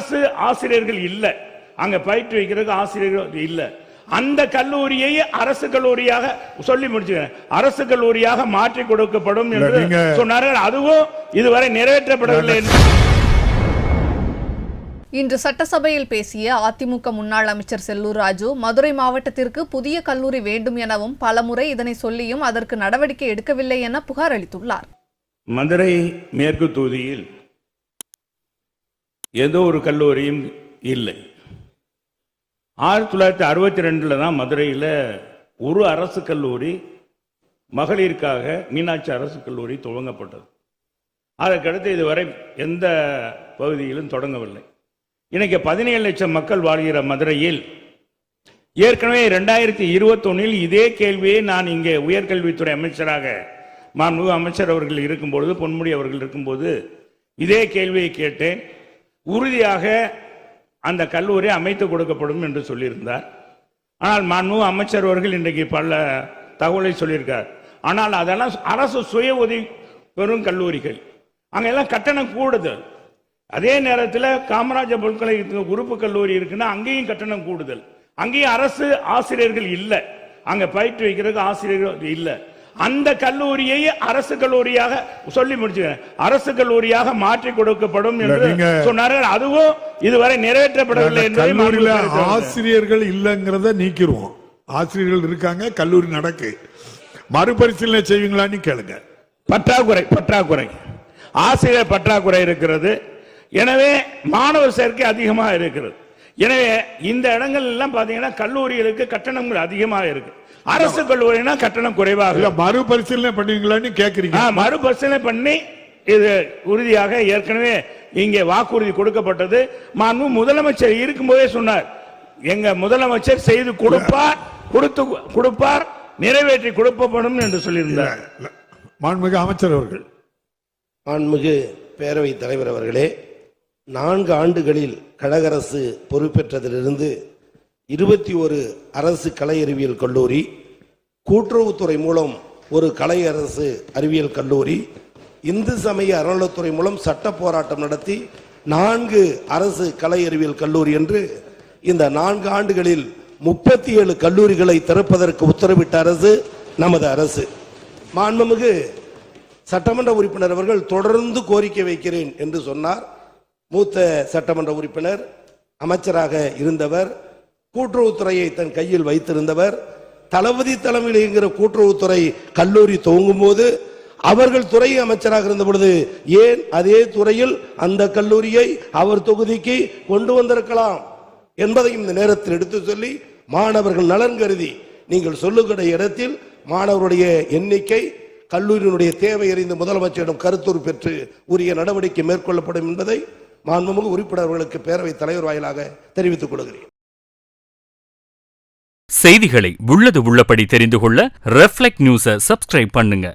அரசு ஆசிரியர்கள் இல்லை, அங்க பயிற்றுவிக்கிறதுக்கு ஆசிரியர்கள் இல்லை. அந்த கல்லூரியை அரசு கல்லூரியாக சொல்லி முடிச்சுக்கிறேன், அரசு கல்லூரியாக மாற்றி கொடுக்கப்படும் என்று சொன்னார்கள். அதுவும் இதுவரை நிறைவேற்றப்படவில்லை. இன்று சட்டசபையில் பேசிய அதிமுக முன்னாள் அமைச்சர் செல்லூர் ராஜு, மதுரை மாவட்டத்திற்கு புதிய கல்லூரி வேண்டும் எனவும் பலமுறை இதனை சொல்லியும் அதற்கு நடவடிக்கை எடுக்கவில்லை என புகார் அளித்துள்ளார். மதுரை மேற்கு தொகுதியில் ஏதோ ஒரு கல்லூரியும் இல்லை. 1962 தான் மதுரையில் ஒரு அரசு கல்லூரி மகளிருக்காக மீனாட்சி அரசு கல்லூரி துவங்கப்பட்டது. அதற்கடுத்து இதுவரை எந்த பகுதியிலும் தொடங்கவில்லை. இன்னைக்கு 17 லட்சம் மக்கள் வாழ்கிற மதுரையில் ஏற்கனவே 2021 இதே கேள்வியை நான் இங்கே உயர்கல்வித்துறை அமைச்சராக மாண்புமிகு அமைச்சர் அவர்கள் இருக்கும்பொழுது, பொன்முடி அவர்கள் இருக்கும்போது இதே கேள்வியை கேட்டேன். உறுதியாக அந்த கல்லூரி அமைத்து கொடுக்கப்படும் என்று சொல்லியிருந்தார். ஆனால் மாண்புமிகு அமைச்சர் அவர்கள் இன்றைக்கு பல தகவலை சொல்லியிருக்கார். ஆனால் அதெல்லாம் அரசு சுய உதவி பெறும் கல்லூரிகள், அங்கெல்லாம் கட்டணம் கூடுதல். அதே நேரத்தில் காமராஜர் பல்கலைக்கழக உறுப்பு கல்லூரி இருக்குன்னா அங்கேயும் கட்டணம் கூடுதல். அங்கேயும் அரசு ஆசிரியர்கள் இல்லை, அங்க பயிற்றுவிக்கிறதுக்கு ஆசிரியர்கள் இல்லை. அந்த கல்லூரியை அரசு கல்லூரியாக சொல்லி முடிச்சுக்கிறேன், அரசு கல்லூரியாக மாற்றி கொடுக்கப்படும் என்று சொன்னார்கள். அதுவும் இதுவரை நிறைவேற்றப்படவில்லை. ஆசிரியர்கள் இல்லைங்கிறத நீக்கிடுவோம். ஆசிரியர்கள் இருக்காங்க, கல்லூரி நடக்கு, மறுபரிசீலனை செய்வீங்களான்னு கேளுங்க. பற்றாக்குறை ஆசிரியர் பற்றாக்குறை இருக்கிறது. எனவே மாணவர் சேர்க்கை அதிகமாக இருக்கிறது. எனவே இந்த இடங்கள் எல்லாம் பாத்தீங்கன்னா கல்லூரிகளுக்கு கட்டணங்கள் அதிகமாக இருக்கு. அரசு கல்லூரினா கட்டணம் குறைவாக. மறுபரிசீலனை பண்ணுவீங்களான்னு கேட்கிறீங்க. மறுபரிசீலனை பண்ணி இது உறுதியாக ஏற்கனவே இங்கே வாக்குறுதி கொடுக்கப்பட்டது. மாண்பு முதலமைச்சர் இருக்கும்போதே சொன்னார், எங்க முதலமைச்சர் செய்து கொடுப்பார், நிறைவேற்றி கொடுக்கப்படும் என்று சொல்லியிருந்தார். மாண்புமிகு அமைச்சர் அவர்கள். மாண்புமிகு பேரவை தலைவர் அவர்களே, 4 ஆண்டுகளில் கழக அரசு பொறுப்பேற்றதிலிருந்து 21 அரசு கலை அறிவியல் கல்லூரி, கூட்டுறவுத்துறை மூலம் ஒரு கலை அரசு அறிவியல் கல்லூரி, இந்து சமய அறநிலையத்துறை மூலம் சட்ட போராட்டம் நடத்தி 4 அரசு கலை அறிவியல் கல்லூரி என்று இந்த 4 ஆண்டுகளில் 37 கல்லூரிகளை திறப்பதற்கு உத்தரவிட்ட அரசு நமது அரசு. மாண்புமிகு சட்டமன்ற உறுப்பினர் அவர்கள் தொடர்ந்து கோரிக்கை வைக்கிறேன் என்று சொன்னார். மூத்த சட்டமன்ற உறுப்பினர், அமைச்சராக இருந்தவர், கூட்டுறவுத்துறையை தன் கையில் வைத்திருந்தவர். தளபதி தலைமையில் இயங்குகிற கூட்டுறவுத்துறை கல்லூரி துவங்கும் போது அவர்கள் துறை அமைச்சராக இருந்த பொழுது ஏன் அதே துறையில் அந்த கல்லூரியை அவர் தொகுதிக்கு கொண்டு வந்திருக்கலாம் என்பதையும் இந்த நேரத்தில் எடுத்து சொல்லி, மாணவர்கள் நலன் கருதி நீங்கள் சொல்லுகிற இடத்தில் மாணவருடைய எண்ணிக்கை, கல்லூரியினுடைய தேவை அறிந்து முதலமைச்சரிடம் கருத்துரு பெற்று உரிய நடவடிக்கை மேற்கொள்ளப்படும் என்பதை மாண்புமிகு உறுப்பினர்களுக்கு பேரவை தலைவர் வாயிலாக தெரிவித்துக் கொள்கிறேன். செய்திகளை உள்ளது உள்ளபடி தெரிந்து கொள்ள ரெஃப்ளெக்ட் நியூஸை சப்ஸ்கிரைப் பண்ணுங்க.